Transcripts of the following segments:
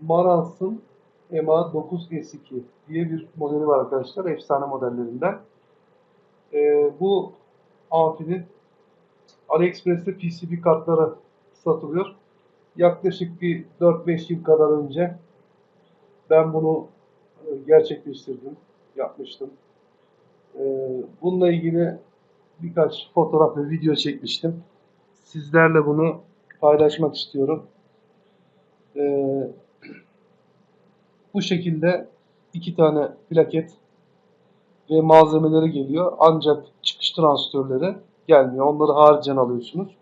Marant'ın MA9S2 diye bir modeli var arkadaşlar. Efsane modellerinden. Bu amfinin AliExpress'te PCB kartları satılıyor. Yaklaşık bir 4-5 yıl kadar önce ben bunu gerçekleştirdim, yapmıştım. Bununla ilgili birkaç fotoğraf ve video çekmiştim. Sizlerle bunu paylaşmak istiyorum. Bu şekilde 2 tane plaket ve malzemeleri geliyor. Ancak çıkış transistörleri gelmiyor. Onları haricen alıyorsunuz.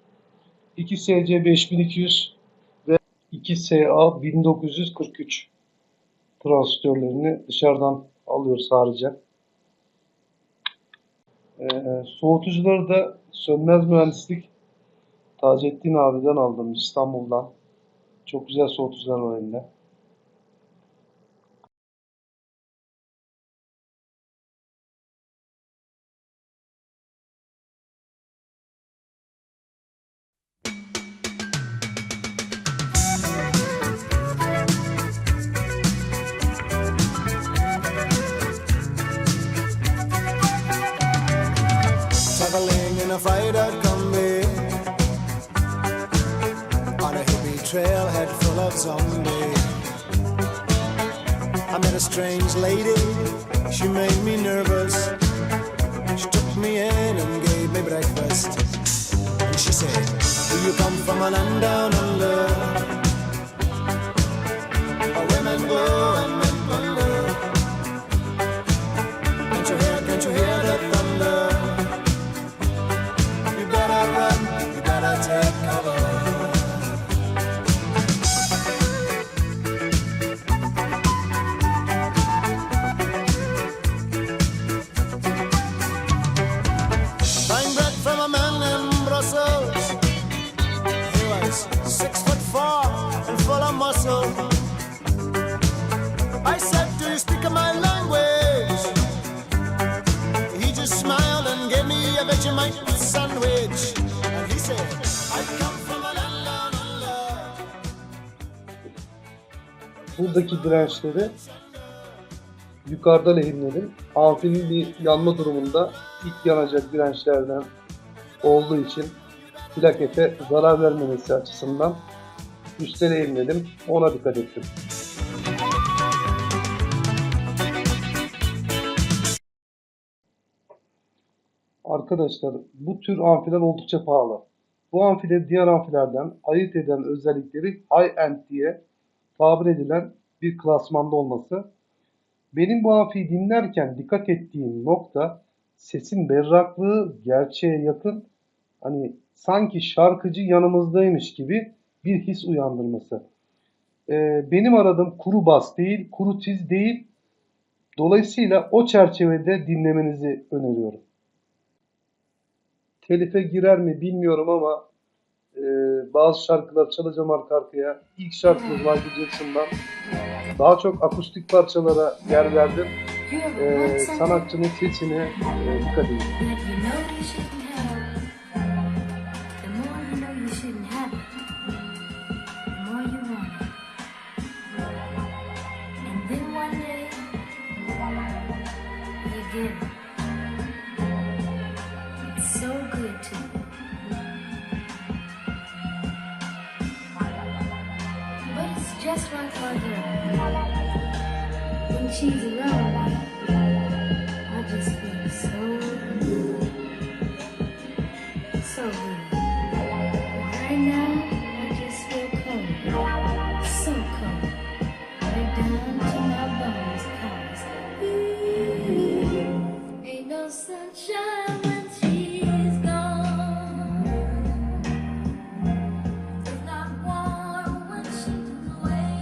2SC5200 ve 2SA1943 transistörlerini dışarıdan alıyoruz haricen. Soğutucuları da Sönmez Mühendislik Taceddin abiden aldım, İstanbul'dan. Çok güzel soğutucular var elinde. Traveling in a freighter combi on a hippie trailhead full of zombies. I met a strange lady, she made me nervous. She took me in and gave me breakfast. And she said, do you come from a land down under, where women go and men wonder? Can't you hear the thunder? You better run, you better take cover. Buying bread from a man in Brussels. He was 6'4" and full of muscle. I said, do you speak my language? He just smiled and gave me a Vegemite sandwich. And he said, I come from a land down under. Buradaki dirençleri yukarıda lehimledim. Amfinin bir yanma durumunda ilk yanacak dirençlerden olduğu için plakete zarar vermemesi açısından üstte lehimledim. Ona dikkat ettim. Arkadaşlar bu tür amfiler oldukça pahalı. Bu amfileri diğer amfilerden ayırt eden özellikleri high-end diye tabir edilen bir klasmanda olması. Benim bu amfiyi dinlerken dikkat ettiğim nokta sesin berraklığı gerçeğe yakın, hani sanki şarkıcı yanımızdaymış gibi bir his uyandırması. Benim aradığım kuru bas değil, kuru tiz değil. Dolayısıyla o çerçevede dinlemenizi öneriyorum. Telife girer mi bilmiyorum ama bazı şarkılar çalacağım arka arkaya. İlk şarkımız Michael Jackson'dan. Daha çok akustik parçalara yer verdim. Sanatçının sesine dikkat edin. So good to you. But it's just like my girl. When she's around, I just feel so good. So good. Right now, I just feel cold. So cold. Right down to my bones. 'Cause ain't no sunshine when she's gone. It's not warm when she's away.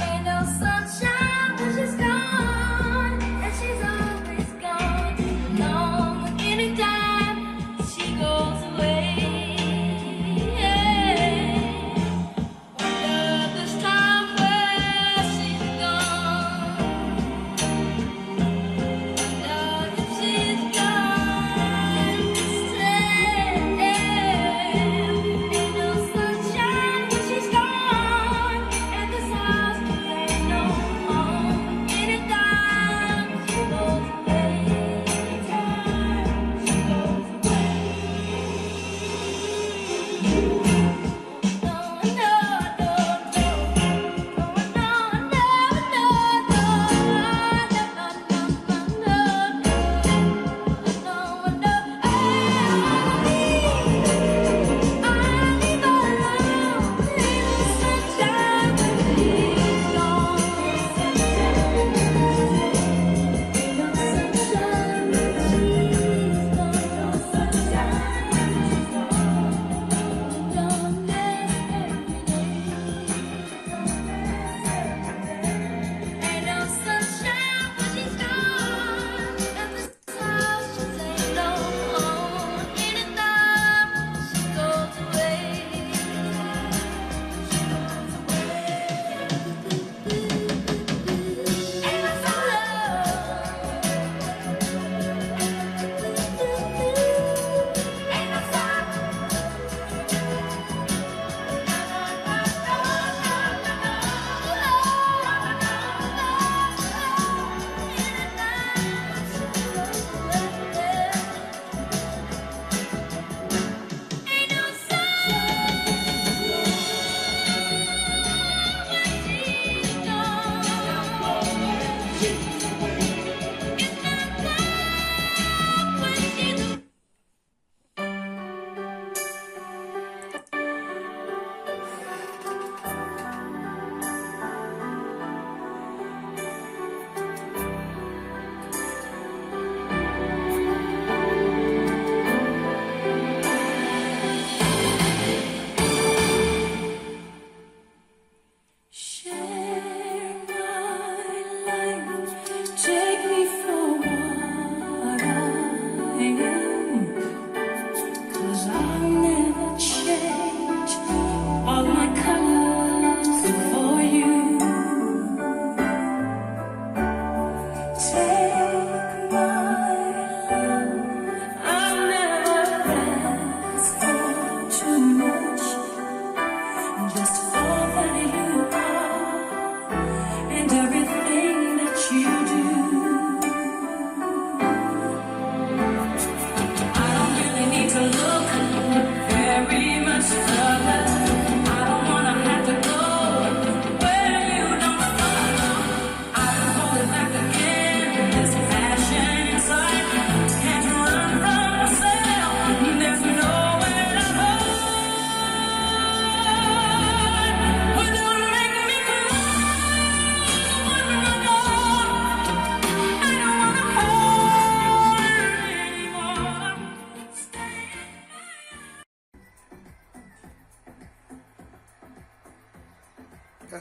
Ain't no sunshine when she's gone, and she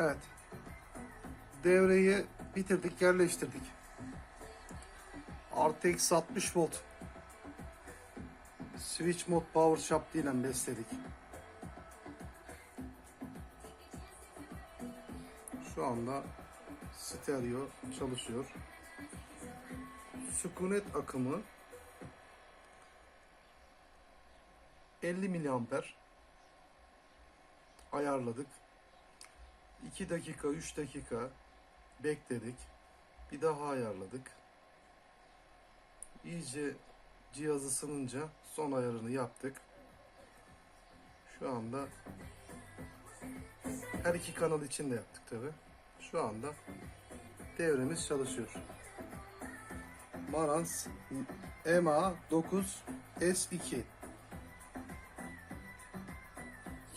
Evet. Devreyi bitirdik, yerleştirdik. RTX 60 volt switch mod power shaft ile besledik. Şu anda stereo çalışıyor. Sükunet akımı 50 miliamper ayarladık. 2 dakika, 3 dakika bekledik. Bir daha ayarladık. İyice cihaz ısınınca son ayarını yaptık. Şu anda her iki kanal için de yaptık tabi. Şu anda devremiz çalışıyor. Marantz MA9 S2.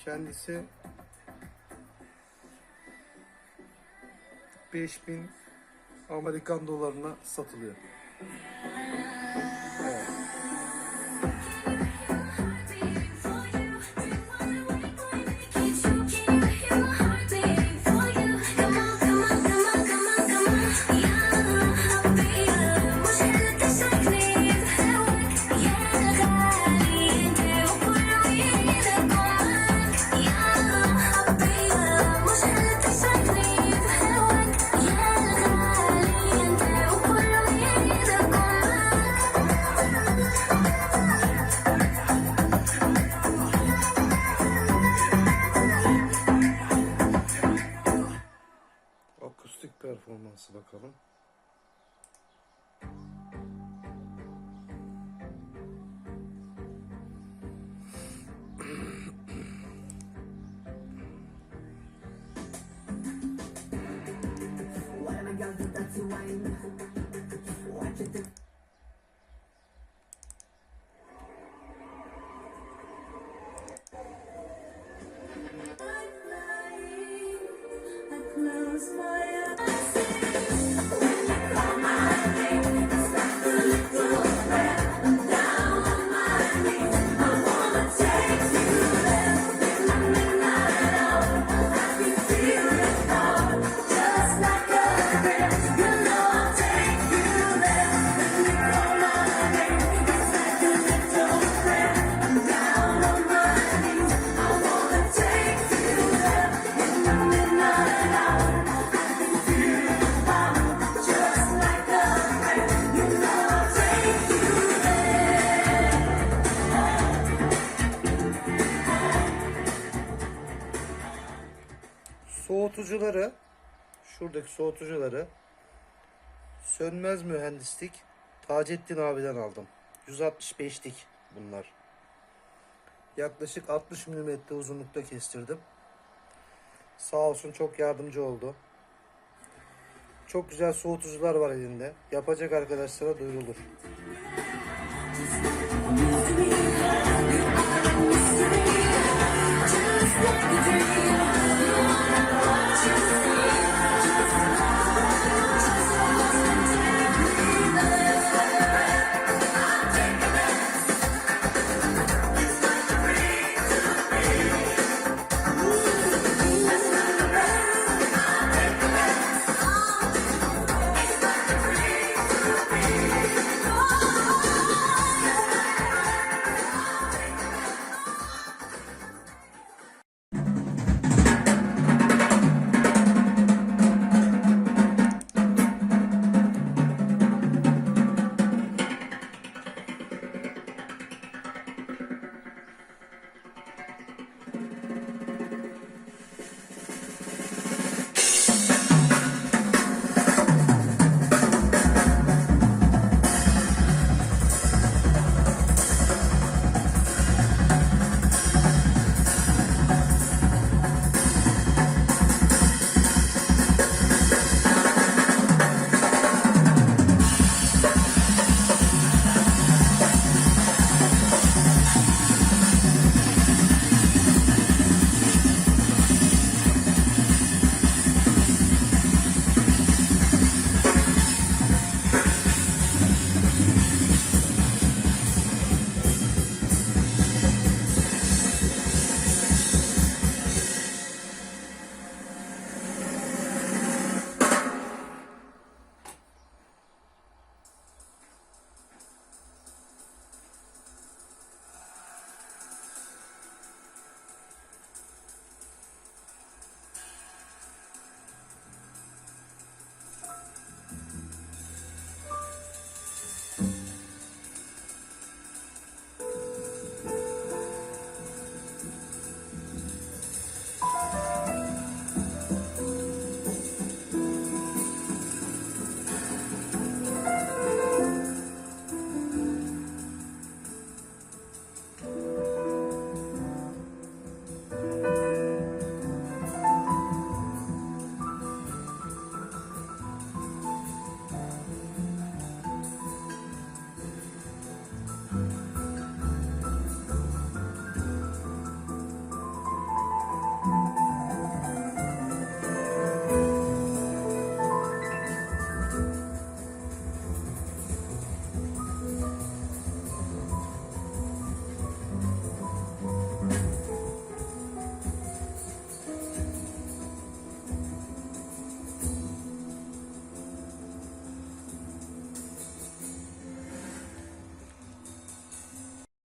Kendisi 5000 Amerikan dolarına satılıyor. Evet. Akustik performansı bakalım. Soğutucuları, şuradaki soğutucuları Sönmez Mühendislik Taceddin abiden aldım. 165'lik bunlar. Yaklaşık 60 milimetre uzunlukta kestirdim. Sağ olsun çok yardımcı oldu. Çok güzel soğutucular var elinde. Yapacak arkadaşlara duyurulur.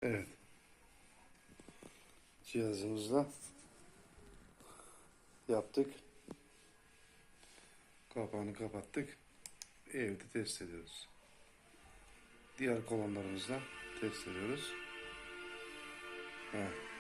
Evet. Cihazımızla yaptık. Kapağını kapattık. Evde test ediyoruz. Diğer kolonlarımızla test ediyoruz. Evet.